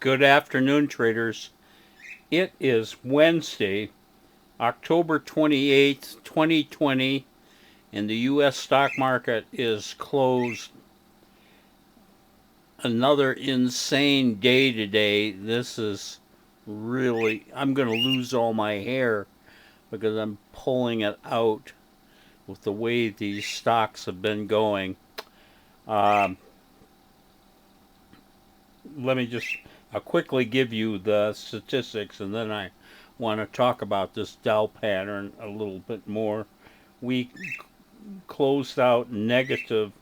Good afternoon, traders. It is Wednesday, October 28th, 2020, and the U.S. stock market is closed. Another insane day today. This is really, I'm going to lose all my hair because I'm pulling it out with the way these stocks have been going. Um, Let me just quickly give you the statistics, and then I want to talk about this Dow pattern a little bit more. We closed out negative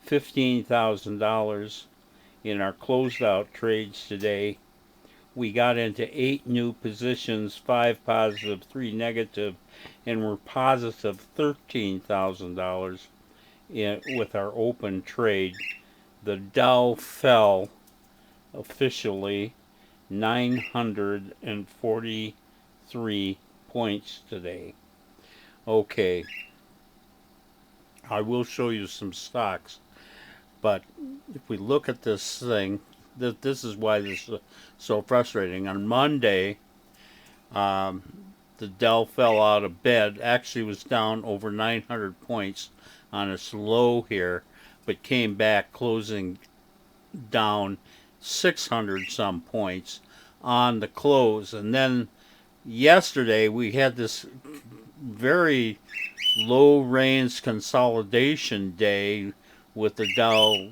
$15,000 in our closed out trades today. We got into 8 new positions, 5 positive, 3 negative, and we're positive $13,000 with our open trade. The Dow fell officially 943 points today. Okay, I will show you some stocks, but if we look at this thing, this is why this is so frustrating. On Monday, um, the Dell fell out of bed. Actually, was down over 900 points on its low here, but came back closing down 600 some points on the close. And then yesterday we had this very low range consolidation day with the Dow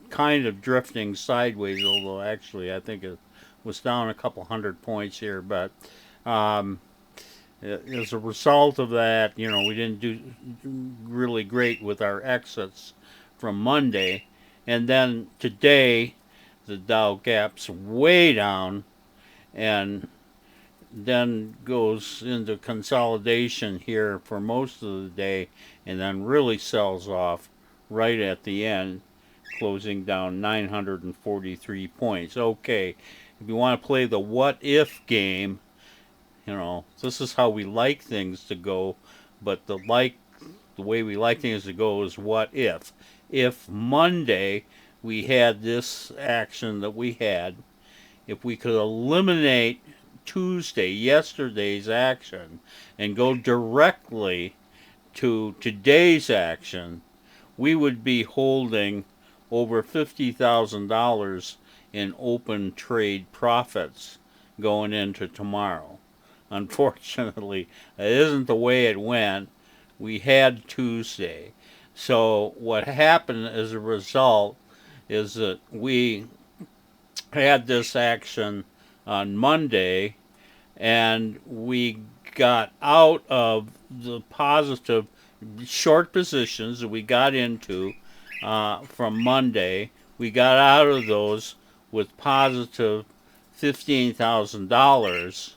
kind of drifting sideways, although actually I think it was down a couple hundred points here. But um, as a result of that, we didn't do really great with our exits from Monday. And then today, the Dow gaps way down and then goes into consolidation here for most of the day and then really sells off right at the end, closing down 943 points. Okay, if you want to play the what if game, this is how we like things to go, but the way we like things to go is what if. If Monday we had this action that we had, if we could eliminate yesterday's action, and go directly to today's action, we would be holding over $50,000 in open trade profits going into tomorrow. Unfortunately, it isn't the way it went. We had Tuesday. So what happened as a result is that we had this action on Monday and we got out of the positive short positions that we got into from Monday. We got out of those with positive $15,000,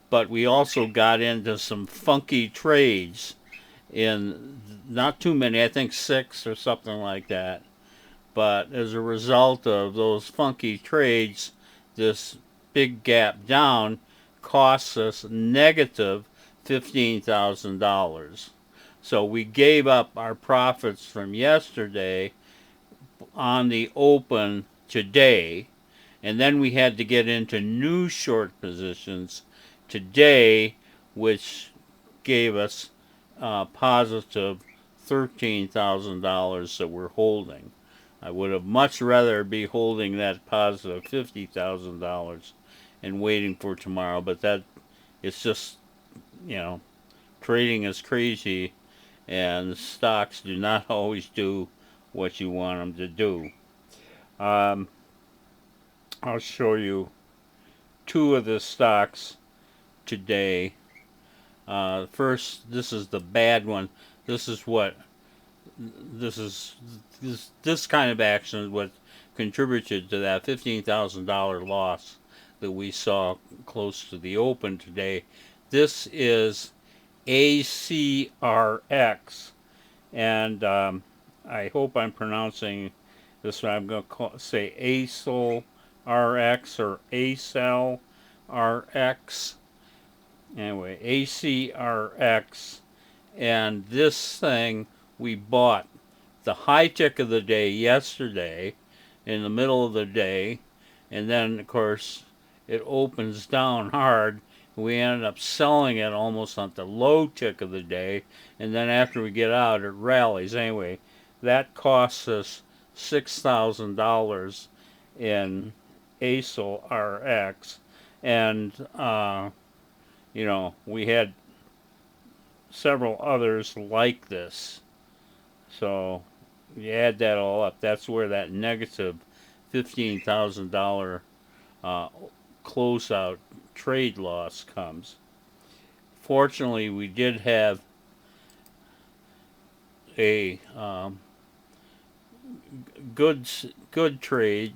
but we also got into some funky trades in not too many, I think 6 or something like that. But as a result of those funky trades, this big gap down costs us negative $15,000. So we gave up our profits from yesterday on the open today, and then we had to get into new short positions today, which gave us positive $13,000 that we're holding. I would have much rather be holding that positive $50,000 and waiting for tomorrow, but that it's just, you know, trading is crazy and stocks do not always do what you want them to do. Um, I'll show you 2 of the stocks today. First, this is the bad one. This is what this kind of action is what contributed to that $15,000 loss that we saw close to the open today. This is ACRX, and I hope I'm pronouncing this one. I'm going to say ACEL RX or ACEL RX. Anyway, ACRX, and this thing we bought the high tick of the day yesterday in the middle of the day, and then of course it opens down hard. We ended up selling it almost on the low tick of the day, and then after we get out, it rallies. Anyway, that costs us $6,000 in ASIL RX, and we had several others like this. So you add that all up, that's where that negative $15,000 closeout trade loss comes. Fortunately, we did have a good trade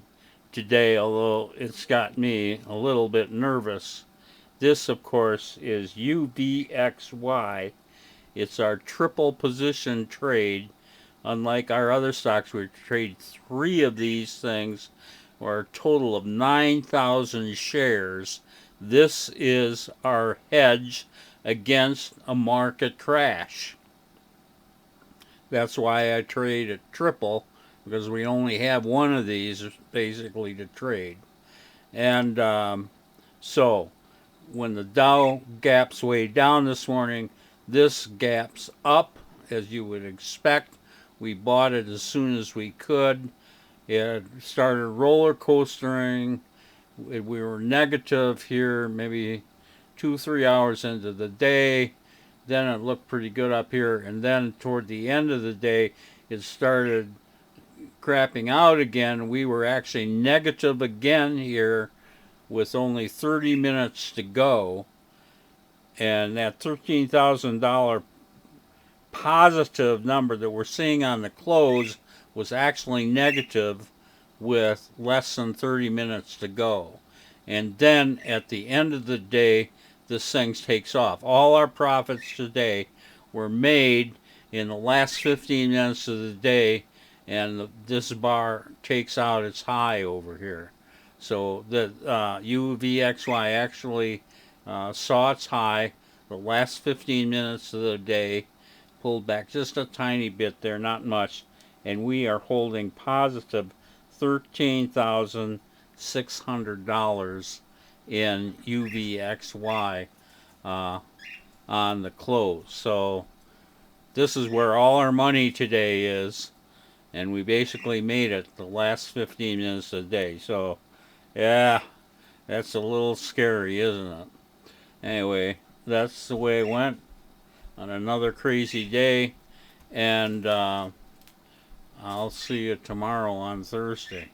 today, although it's got me a little bit nervous. This, of course, is UVXY. It's our triple position trade. Unlike our other stocks, we trade 3 of these things, or a total of 9,000 shares. This is our hedge against a market crash. That's why I trade at triple, because we only have one of these basically to trade. And so when the Dow gaps way down this morning, this gaps up as you would expect. We bought it as soon as we could. It started roller coastering. We were negative here maybe 2-3 hours into the day. Then it looked pretty good up here, and then toward the end of the day it started crapping out again. We were actually negative again here with only 30 minutes to go, and that $13,000 positive number that we're seeing on the close was actually negative with less than 30 minutes to go. And then at the end of the day, this thing takes off. All our profits today were made in the last 15 minutes of the day, and this bar takes out its high over here. So the UVXY actually saw its high the last 15 minutes of the day, pulled back just a tiny bit there, not much, and we are holding positive $13,600 in UVXY on the close. So this is where all our money today is, and we basically made it the last 15 minutes of the day. So yeah, that's a little scary, isn't it? Anyway, that's the way it went on another crazy day, and I'll see you tomorrow on Thursday.